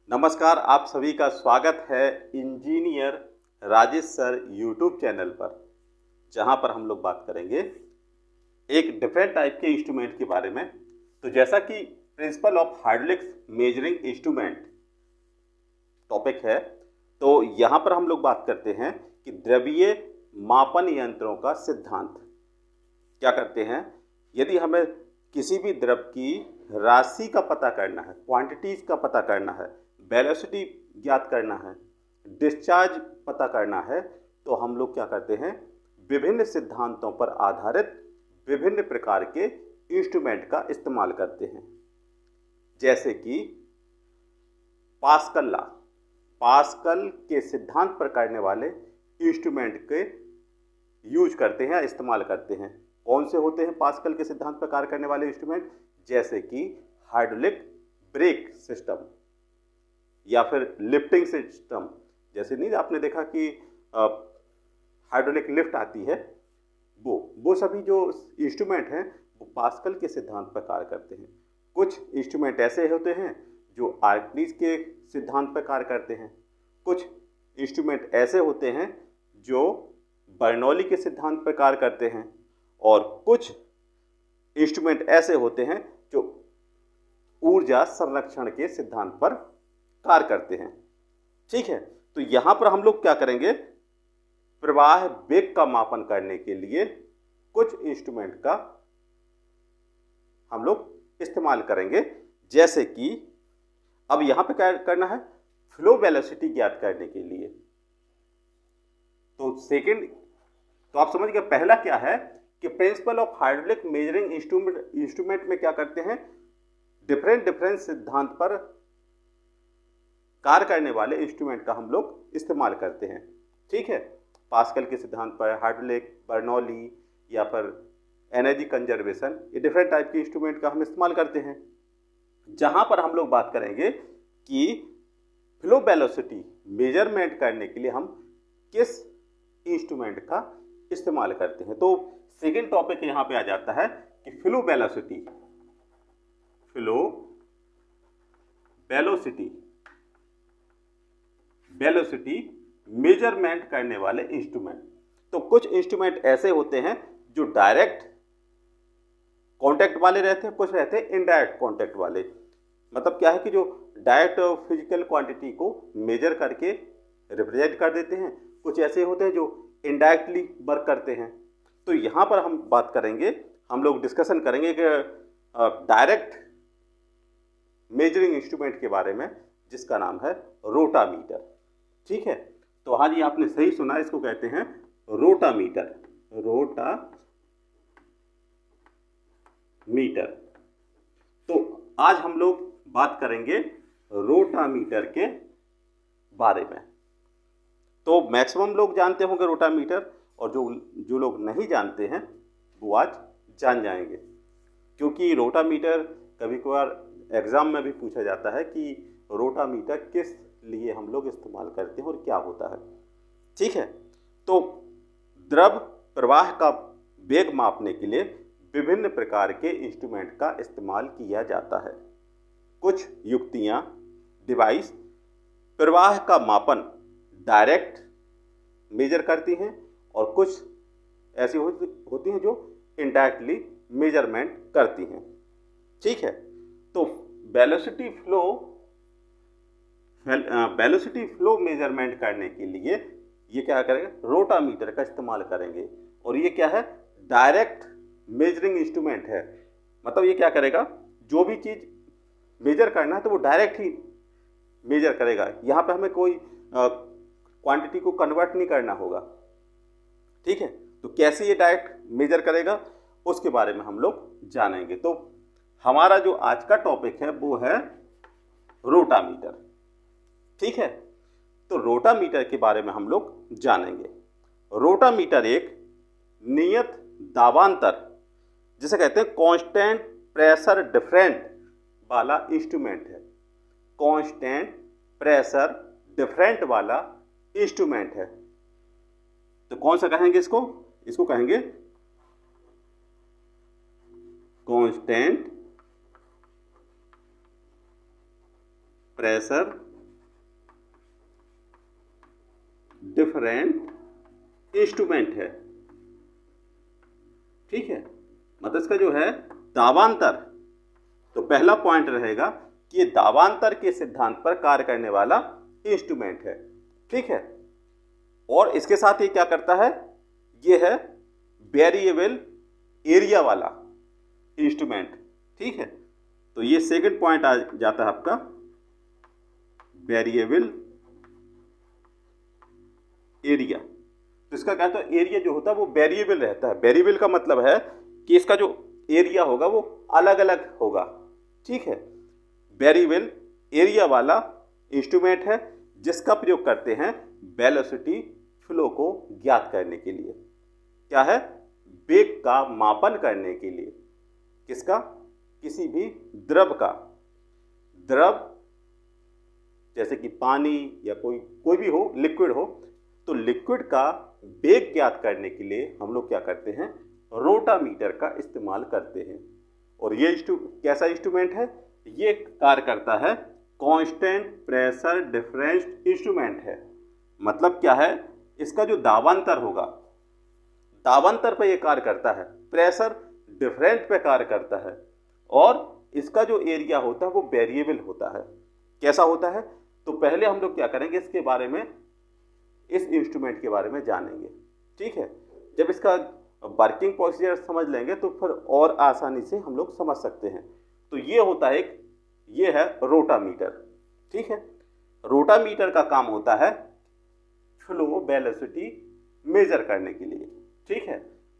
नमस्कार, आप सभी का स्वागत है engineer Rajesh sir YouTube channel पर, जहां पर हम लोग बात करेंगे एक डिफरेंट टाइप के इंस्ट्रूमेंट के बारे में। तो जैसा कि principle of hydraulics measuring instrument topic है, तो यहां पर हम लोग बात करते हैं कि द्रवीय मापन यंत्रों का सिद्धांत क्या करते हैं। यदि हमें किसी भी द्रव की राशि का पता करना है, क्वांटिटीज का पता करना है, वेलोसिटी ज्ञात करना है, डिस्चार्ज पता करना है, तो हम लोग क्या करते हैं, विभिन्न सिद्धांतों पर आधारित विभिन्न प्रकार के इंस्ट्रूमेंट का इस्तेमाल करते हैं। जैसे कि पास्कल लॉ, पास्कल के सिद्धांत पर करने वाले इंस्ट्रूमेंट के यूज करते हैं या इस्तेमाल करते हैं। कौन से होते हैं पास्कल के सिद्धांत पर कार्य करने वाले इंस्ट्रूमेंट? जैसे कि हाइड्रोलिक ब्रेक सिस्टम या फिर लिफ्टिंग सिस्टम। जैसे नहीं आपने देखा कि हाइड्रोलिक लिफ्ट आती है, वो सभी जो इंस्ट्रूमेंट हैं वो पास्कल के सिद्धांत पर कार्य करते हैं। कुछ इंस्ट्रूमेंट ऐसे होते हैं जो आर्किमिडीज के सिद्धांत पर कार्य करते हैं। कुछ इंस्ट्रूमेंट ऐसे होते हैं जो बर्नौली के सिद्धांत पर कार्य करते हैं, और कुछ इंस्ट्रूमेंट ऐसे होते हैं जो ऊर्जा संरक्षण के सिद्धांत पर कार्य करते हैं। ठीक है, तो यहां पर हम लोग क्या करेंगे, प्रवाह वेग का मापन करने के लिए कुछ इंस्ट्रूमेंट का हम लोग इस्तेमाल करेंगे। जैसे कि अब यहां पे क्या करना है, फ्लो वेलोसिटी ज्ञात करने के लिए। तो आप समझ गए पहला क्या है कि principle of hydraulic measuring instrument में क्या करते हैं, डिफरेंट सिद्धांत पर कार्य करने वाले इंस्ट्रूमेंट का हम लोग इस्तेमाल करते हैं। ठीक है, पास्कल के सिद्धांत पर, हाइड्रोलिक, बर्नौली या फिर एनर्जी कंजर्वेशन, ये डिफरेंट टाइप के इंस्ट्रूमेंट का हम इस्तेमाल करते हैं। जहां पर हम लोग बात करेंगे कि फ्लो वेलोसिटी मेजरमेंट करने के लिए हम किस इंस्ट्रूमेंट का इस्तेमाल करते हैं। तो सेकेंड टॉपिक यहां पे आ जाता है कि फ्लो वेलोसिटी मेजरमेंट करने वाले इंस्ट्रूमेंट। तो कुछ इंस्ट्रूमेंट ऐसे होते हैं जो डायरेक्ट कांटेक्ट वाले रहते हैं, कुछ रहते हैं इनडायरेक्ट कांटेक्ट वाले। मतलब क्या है कि जो डायरेक्ट फिजिकल क्वांटिटी को मेजर करके रिप्रेजेंट कर देते हैं, कुछ ऐसे होते हैं जो इनडायरेक्टली वर्क करते हैं। तो यहाँ पर हम बात करेंगे, हम लोग डिस्कशन करेंगे कि डायरेक्ट मेजरिंग इंस्ट्रूमेंट के बारे में, जिसका नाम है रोटामीटर। ठीक है, तो हाँ जी, आपने सही सुना, इसको कहते हैं रोटामीटर। तो आज हम लोग बात करेंगे रोटामीटर के बारे में। तो मैक्सिमम लोग जानते होंगे रोटामीटर, और जो लोग नहीं जानते हैं वो आज जान जाएंगे, क्योंकि रोटामीटर कभी कभार एग्जाम में भी पूछा जाता है कि रोटामीटर किस लिए हम लोग इस्तेमाल करते हैं और क्या होता है। ठीक है, तो द्रव प्रवाह का वेग मापने के लिए विभिन्न प्रकार के इंस्ट्रूमेंट का इस्तेमाल किया जाता है। कुछ युक्तियां, डिवाइस प्रवाह का मापन डायरेक्ट मेजर करती हैं, और कुछ ऐसी होती हैं जो इनडायरेक्टली मेजरमेंट करती हैं। ठीक है, तो वेलोसिटी फ्लो मेजरमेंट करने के लिए ये क्या करेंगे, रोटामीटर का इस्तेमाल करेंगे। और ये क्या है, डायरेक्ट मेजरिंग इंस्ट्रूमेंट है। मतलब ये क्या करेगा, जो भी चीज मेजर करना है तो वो डायरेक्ट ही मेजर करेगा। यहाँ पे हमें कोई क्वांटिटी को कन्वर्ट नहीं करना होगा। ठीक है, तो कैसे ये डायरेक्ट मेजर करेगा उसके बारे में हम लोग जानेंगे। तो हमारा जो आज का टॉपिक है वो है रोटामीटर। ठीक है, तो रोटामीटर के बारे में हम लोग जानेंगे। रोटामीटर एक नियत दाबांतर, जिसे कहते हैं कांस्टेंट प्रेशर डिफरेंट वाला इंस्ट्रूमेंट है। कांस्टेंट प्रेशर डिफरेंट वाला इंस्ट्रूमेंट है। तो कौन सा कहेंगे इसको कहेंगे कांस्टेंट प्रेशर डिफरेंट इंस्ट्रूमेंट है। ठीक है, मतलब इसका जो है दावांतर, तो पहला पॉइंट रहेगा कि ये दावांतर के सिद्धांत पर कार्य करने वाला इंस्ट्रूमेंट है। ठीक है, और इसके साथ ये क्या करता है, ये है वेरिएबल एरिया वाला इंस्ट्रूमेंट। ठीक है, तो ये सेकंड पॉइंट आ जाता है आपका वेरिएबल एरिया। तो इसका क्या होता है, एरिया जो होता है वो वेरिएबल रहता है। वेरिएबल का मतलब है कि इसका जो एरिया होगा वो अलग अलग होगा। ठीक है, वेरिएबल एरिया वाला इंस्ट्रूमेंट है जिसका प्रयोग करते हैं वेलोसिटी फ्लो को ज्ञात करने के लिए। क्या है, वेग का मापन करने के लिए। किसका, किसी भी द्रव का, द्रव जैसे कि पानी या कोई भी हो, लिक्विड हो, तो लिक्विड का वेग ज्ञात करने के लिए हम लोग क्या करते हैं, रोटामीटर का इस्तेमाल करते हैं। और ये कैसा इंस्ट्रूमेंट है, ये कार्य करता है कांस्टेंट प्रेशर डिफरेंस इंस्ट्रूमेंट है। मतलब क्या है, इसका जो दावांतर होगा, दावांतर पे ये कार्य करता है, प्रेशर डिफरेंस पे कार्य करता है, और इसका जो एरिया होता है वो वेरिएबल होता है। कैसा होता है, तो पहले हम लोग क्या करेंगे, इसके बारे में, इस इंस्ट्रूमेंट के बारे में जानेंगे। ठीक है, जब इसका वर्किंग प्रोसीजर समझ लेंगे तो फिर और आसानी से हम लोग समझ सकते हैं। तो ये होता है ये है रोटामीटर। ठीक है, रोटामीटर का काम होता है फ्लो वेलोसिटी मेजर करने के लिए। ठीक है,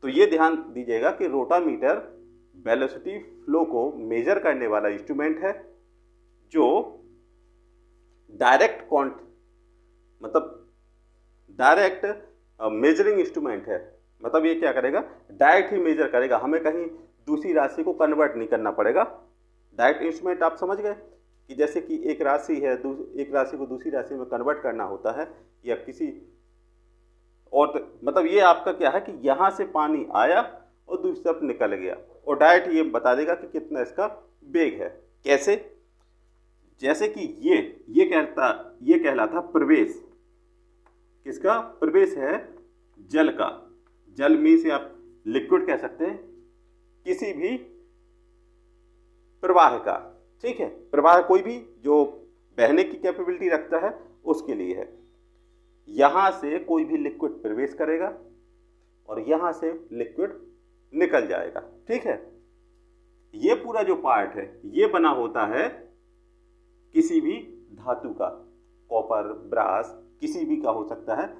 तो ये ध्यान दीजिएगा कि रोटामीटर वेलोसिटी फ्लो को मेजर करने वाला इंस्ट्रूमेंट है जो डायरेक्ट मेजरिंग इंस्ट्रूमेंट है। मतलब ये क्या करेगा, डायरेक्ट ही मेजर करेगा, हमें कहीं दूसरी राशि को कन्वर्ट नहीं करना पड़ेगा। डायरेक्ट इंस्ट्रूमेंट आप समझ गए कि जैसे कि एक राशि है, एक राशि को दूसरी राशि में कन्वर्ट करना होता है, या किसी और, मतलब ये आपका क्या है कि यहाँ से पानी आया और दूसरी तरफ निकल गया, और डायरेक्ट ये बता देगा कि कितना इसका वेग है। कैसे, जैसे कि ये कहलाता प्रवेश। किसका प्रवेश है, जल का। जल में से आप लिक्विड कह सकते हैं, किसी भी प्रवाह का। ठीक है, प्रवाह कोई भी जो बहने की कैपेबिलिटी रखता है उसके लिए है। यहां से कोई भी लिक्विड प्रवेश करेगा और यहां से लिक्विड निकल जाएगा। ठीक है, ये पूरा जो पार्ट है ये बना होता है किसी भी धातु का, कॉपर, ब्रास, किसी भी का हो सकता है।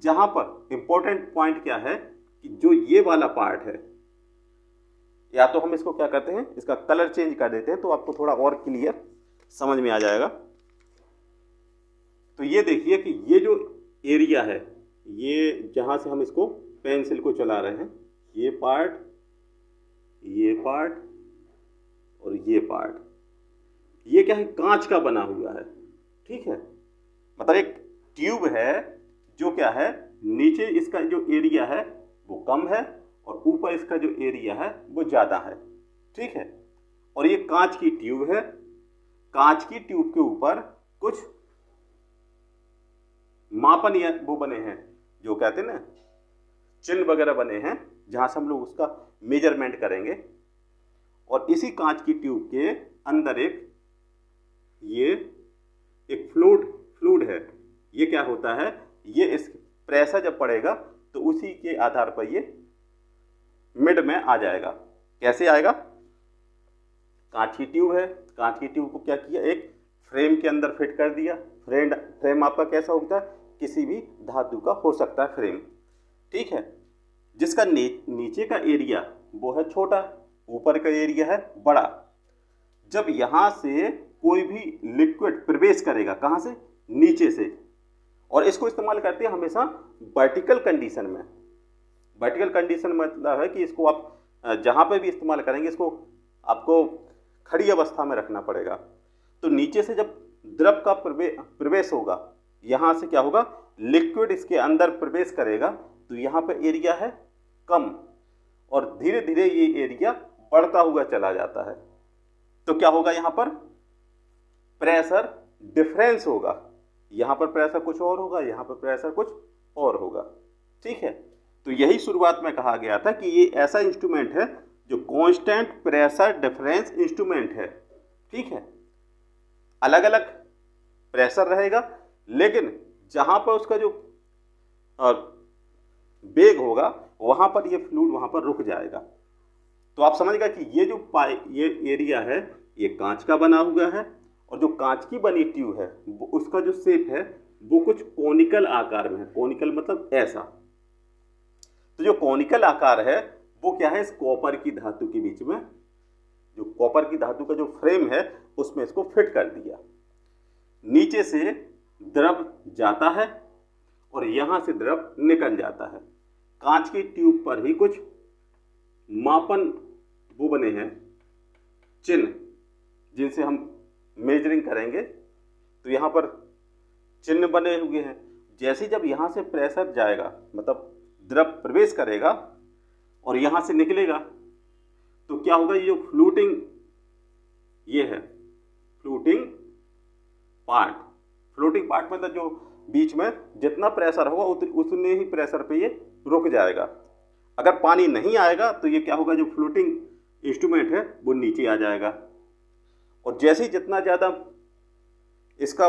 जहां पर इंपॉर्टेंट पॉइंट क्या है कि जो ये वाला पार्ट है, या तो हम इसको क्या करते हैं, इसका कलर चेंज कर देते हैं तो आपको थोड़ा और क्लियर समझ में आ जाएगा। तो ये देखिए कि ये जो एरिया है, ये जहां से हम इसको पेंसिल को चला रहे हैं, ये पार्ट और ये पार्ट, ये क्या है, कांच का बना हुआ है। ठीक है, मतलब एक ट्यूब है जो क्या है, नीचे इसका जो एरिया है वो कम है और ऊपर इसका जो एरिया है वो ज़्यादा है। ठीक है, और ये कांच की ट्यूब है। कांच की ट्यूब के ऊपर कुछ मापन या वो बने हैं, जो कहते हैं ना चिन्ह वगैरह बने हैं, जहां से हम लोग उसका मेजरमेंट करेंगे। और इसी कांच की ट्यूब के अंदर एक फ्लूइड है। ये क्या होता है, ये इस प्रेशर जब पड़ेगा तो उसी के आधार पर ये मिड में आ जाएगा। कैसे आएगा, कांच की ट्यूब है, कांच की ट्यूब को क्या किया, एक फ्रेम के अंदर फिट कर दिया। फ्रेम आपका कैसा होता है, किसी भी धातु का हो सकता है फ्रेम। ठीक है, जिसका नीचे का एरिया वो है छोटा, ऊपर का एरिया है बड़ा। जब यहां से कोई भी लिक्विड प्रवेश करेगा, कहां से, नीचे से, और इसको इस्तेमाल करते हैं हमेशा वर्टिकल कंडीशन में। वर्टिकल कंडीशन मतलब है कि इसको आप जहां पे भी इस्तेमाल करेंगे, इसको आपको खड़ी अवस्था में रखना पड़ेगा। तो नीचे से जब द्रव का प्रवेश होगा, यहां से क्या होगा, लिक्विड इसके अंदर प्रवेश करेगा, तो यहाँ पे एरिया है कम, और धीरे धीरे ये एरिया बढ़ता हुआ चला जाता है। तो क्या होगा, यहाँ पर प्रेशर डिफरेंस होगा। यहाँ पर प्रेशर कुछ और होगा, यहाँ पर प्रेशर कुछ और होगा। ठीक है, तो यही शुरुआत में कहा गया था कि ये ऐसा इंस्ट्रूमेंट है जो कांस्टेंट प्रेशर डिफरेंस इंस्ट्रूमेंट है। ठीक है, अलग अलग प्रेशर रहेगा, लेकिन जहां पर उसका जो वेग होगा वहां पर ये फ्लूइड वहां पर रुक जाएगा। तो आप समझ गए कि ये जो ये एरिया है ये कांच का बना हुआ है, और जो कांच की बनी ट्यूब है उसका जो शेप है वो कुछ कोनिकल आकार में है। कोनिकल मतलब ऐसा। तो जो कोनिकल आकार है वो क्या है, इस कॉपर की धातु के बीच में, जो कॉपर की धातु का जो फ्रेम है उसमें इसको फिट कर दिया। नीचे से द्रव जाता है और यहां से द्रव निकल जाता है। कांच की ट्यूब पर ही कुछ मापन वो बने हैं, चिन्ह, जिनसे हम मेजरिंग करेंगे। तो यहां पर चिन्ह बने हुए हैं। जैसे जब यहां से प्रेशर जाएगा, मतलब द्रव प्रवेश करेगा और यहां से निकलेगा, तो क्या होगा, ये जो फ्लूटिंग ये है फ्लूटिंग पार्ट मतलब जो बीच में जितना प्रेशर होगा उतने ही प्रेशर पे ये रुक जाएगा। अगर पानी नहीं आएगा तो ये क्या होगा, जो फ्लोटिंग इंस्ट्रूमेंट है वो नीचे आ जाएगा। और जैसे ही जितना ज़्यादा इसका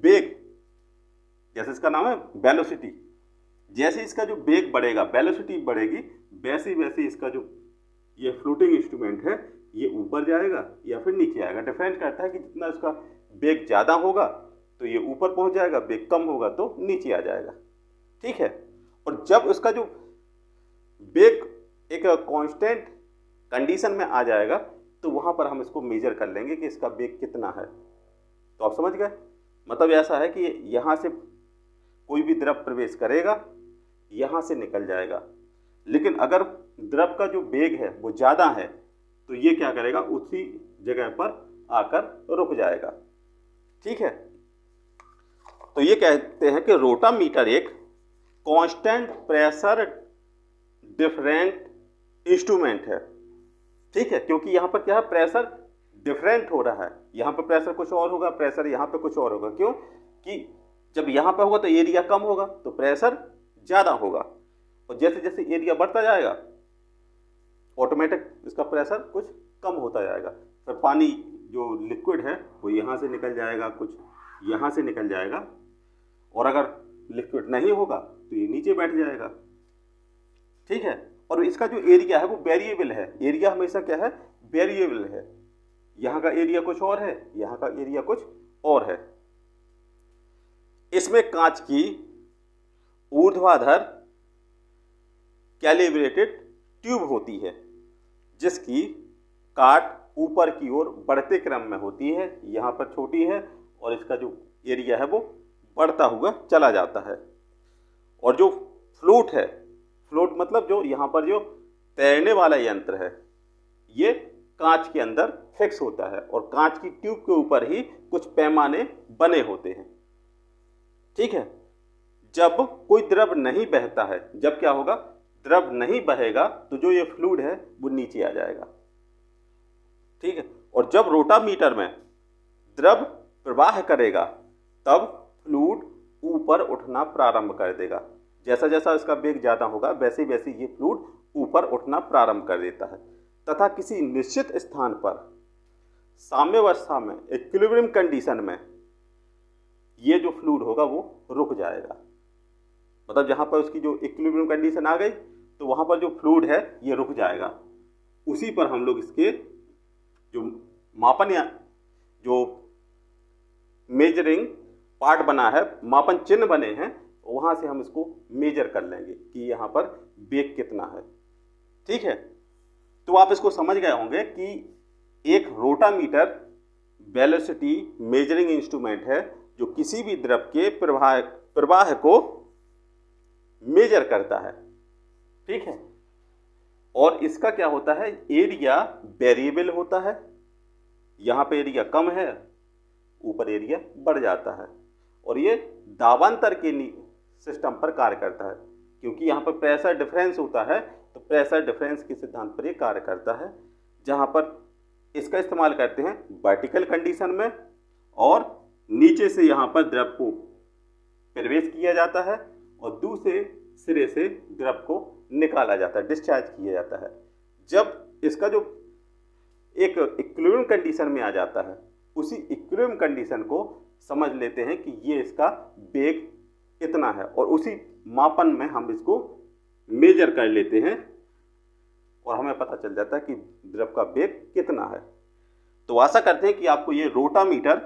वेग, जैसे इसका नाम है वेलोसिटी, जैसे इसका जो वेग बढ़ेगा, वेलोसिटी बढ़ेगी, वैसे वैसे इसका जो ये फ्लोटिंग इंस्ट्रूमेंट है ये ऊपर जाएगा या फिर नीचे आएगा। डिपेंड करता है कि जितना इसका वेग ज़्यादा होगा तो ये ऊपर पहुंच जाएगा, वेग कम होगा तो नीचे आ जाएगा। ठीक है, और जब उसका जो वेग एक कांस्टेंट कंडीशन में आ जाएगा तो वहां पर हम इसको मेजर कर लेंगे कि इसका वेग कितना है। तो आप समझ गए, मतलब ऐसा है कि यहां से कोई भी द्रव प्रवेश करेगा, यहां से निकल जाएगा, लेकिन अगर द्रव का जो वेग है वो ज़्यादा है तो ये क्या करेगा, उसी जगह पर आकर रुक जाएगा। ठीक है, तो ये कहते हैं कि रोटामीटर एक कांस्टेंट प्रेशर डिफरेंट इंस्ट्रूमेंट है। ठीक है, क्योंकि यहाँ पर क्या है, प्रेशर डिफरेंट हो रहा है। यहाँ पर प्रेशर कुछ और होगा, प्रेशर यहाँ पे कुछ और होगा। क्यों कि जब यहाँ पे होगा तो एरिया कम होगा तो प्रेशर ज़्यादा होगा, और जैसे जैसे एरिया बढ़ता जाएगा ऑटोमेटिक इसका प्रेशर कुछ कम होता जाएगा। फिर पानी जो लिक्विड है वो यहाँ से निकल जाएगा, कुछ यहाँ से निकल जाएगा, और अगर लिक्विड नहीं होगा तो ये नीचे बैठ जाएगा। ठीक है, और इसका जो एरिया है वो वेरिएबल है। एरिया हमेशा क्या है, वेरिएबल है। यहाँ का एरिया कुछ और है, यहाँ का एरिया कुछ और है। इसमें कांच की ऊर्ध्वाधर कैलिब्रेटेड ट्यूब होती है जिसकी काट ऊपर की ओर बढ़ते क्रम में होती है। यहाँ पर छोटी है और इसका जो एरिया है वो बढ़ता हुआ चला जाता है। और जो फ्लोट है, फ्लोट मतलब जो यहाँ पर जो तैरने वाला यंत्र है, ये कांच के अंदर फिक्स होता है और कांच की ट्यूब के ऊपर ही कुछ पैमाने बने होते हैं। ठीक है, जब कोई द्रव नहीं बहता है, जब क्या होगा, द्रव नहीं बहेगा तो जो ये फ्लूइड है वो नीचे आ जाएगा। ठीक है, और जब रोटामीटर में द्रव प्रवाह करेगा तब फ्लूइड ऊपर उठना प्रारंभ कर देगा। जैसा जैसा इसका वेग ज़्यादा होगा वैसे वैसे ये फ्लूइड ऊपर उठना प्रारंभ कर देता है, तथा किसी निश्चित स्थान पर साम्यावस्था में, इक्विलिब्रियम कंडीशन में, ये जो फ्लूइड होगा वो रुक जाएगा। मतलब जहाँ पर उसकी जो इक्विलिब्रियम कंडीशन आ गई तो वहाँ पर जो फ्लूइड है ये रुक जाएगा। उसी पर हम लोग इसके जो मापन या जो मेजरिंग पार्ट बना है, मापन चिन्ह बने हैं, वहाँ से हम इसको मेजर कर लेंगे कि यहाँ पर वेग कितना है। ठीक है, तो आप इसको समझ गए होंगे कि एक रोटामीटर वेलोसिटी मेजरिंग इंस्ट्रूमेंट है जो किसी भी द्रव के प्रवाह को मेजर करता है। ठीक है, और इसका क्या होता है, एरिया वेरिएबल होता है। यहाँ पे एरिया कम है, ऊपर एरिया बढ़ जाता है, और ये दाबांतर के सिस्टम पर कार्य करता है। क्योंकि यहाँ पर प्रेशर डिफरेंस होता है तो प्रेशर डिफरेंस के सिद्धांत पर ये कार्य करता है, जहाँ पर इसका इस्तेमाल करते हैं वर्टिकल कंडीशन में, और नीचे से यहाँ पर द्रव को प्रवेश किया जाता है और दूसरे सिरे से द्रव को निकाला जाता है, डिस्चार्ज किया जाता है। जब इसका जो एक इक्विलिब्रियम कंडीशन में आ जाता है, उसी इक्विलिब्रियम कंडीशन को समझ लेते हैं कि ये इसका वेग इतना है, और उसी मापन में हम इसको मेजर कर लेते हैं और हमें पता चल जाता है कि द्रव का वेग कितना है। तो आशा करते हैं कि आपको ये रोटामीटर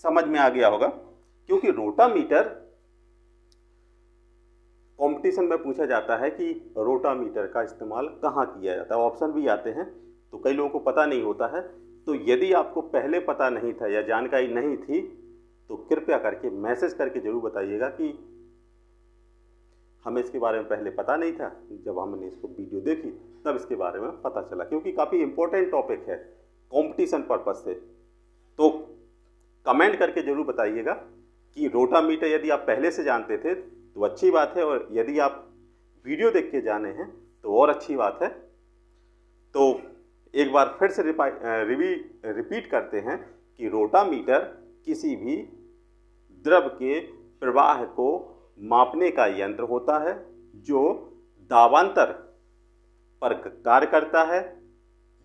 समझ में आ गया होगा, क्योंकि रोटामीटर कंपटीशन में पूछा जाता है कि रोटामीटर का इस्तेमाल कहाँ किया जाता है, ऑप्शन भी आते हैं, तो कई लोगों को पता नहीं होता है। तो यदि आपको पहले पता नहीं था या जानकारी नहीं थी तो कृपया करके मैसेज करके जरूर बताइएगा कि हमें इसके बारे में पहले पता नहीं था, जब हमने इसको वीडियो देखी तब इसके बारे में पता चला, क्योंकि काफ़ी इंपॉर्टेंट टॉपिक है कंपटीशन पर्पस से। तो कमेंट करके जरूर बताइएगा कि रोटामीटर यदि आप पहले से जानते थे तो अच्छी बात है, और यदि आप वीडियो देख के जाने हैं तो और अच्छी बात है। तो एक बार फिर से रिपीट करते हैं कि रोटामीटर किसी भी द्रव के प्रवाह को मापने का यंत्र होता है जो दाबांतर पर कार्य करता है,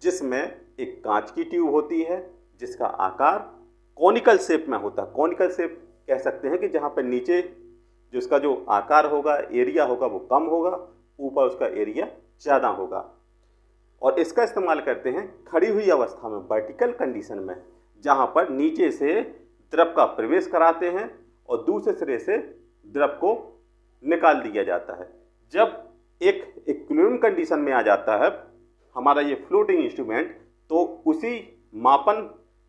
जिसमें एक कांच की ट्यूब होती है जिसका आकार कॉनिकल शेप में होता है। कॉनिकल शेप कह सकते हैं कि जहाँ पर नीचे जो उसका जो आकार होगा, एरिया होगा, वो कम होगा, ऊपर उसका एरिया ज़्यादा होगा। और इसका इस्तेमाल करते हैं खड़ी हुई अवस्था में, वर्टिकल कंडीशन में, जहाँ पर नीचे से द्रव का प्रवेश कराते हैं और दूसरे सिरे से द्रव को निकाल दिया जाता है। जब एक इक्विलिब्रियम कंडीशन में आ जाता है हमारा ये फ्लोटिंग इंस्ट्रूमेंट, तो उसी मापन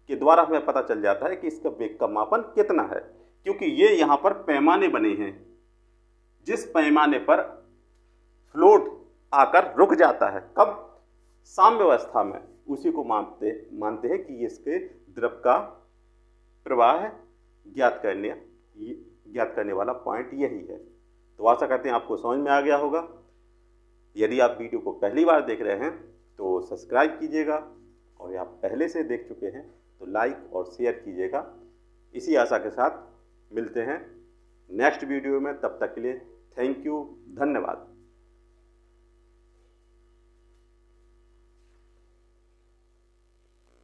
के द्वारा हमें पता चल जाता है कि इसका वेग का मापन कितना है, क्योंकि ये यहाँ पर पैमाने बने हैं। जिस पैमाने पर फ्लोट आकर रुक जाता है, कब? साम्यावस्था में, उसी को मानते हैं कि इसके द्रव का प्रवाह ज्ञात करने वाला पॉइंट यही है। तो आशा करते हैं आपको समझ में आ गया होगा। यदि आप वीडियो को पहली बार देख रहे हैं तो सब्सक्राइब कीजिएगा, और आप पहले से देख चुके हैं तो लाइक और शेयर कीजिएगा। इसी आशा के साथ मिलते हैं नेक्स्ट वीडियो में, तब तक के लिए थैंक यू, धन्यवाद।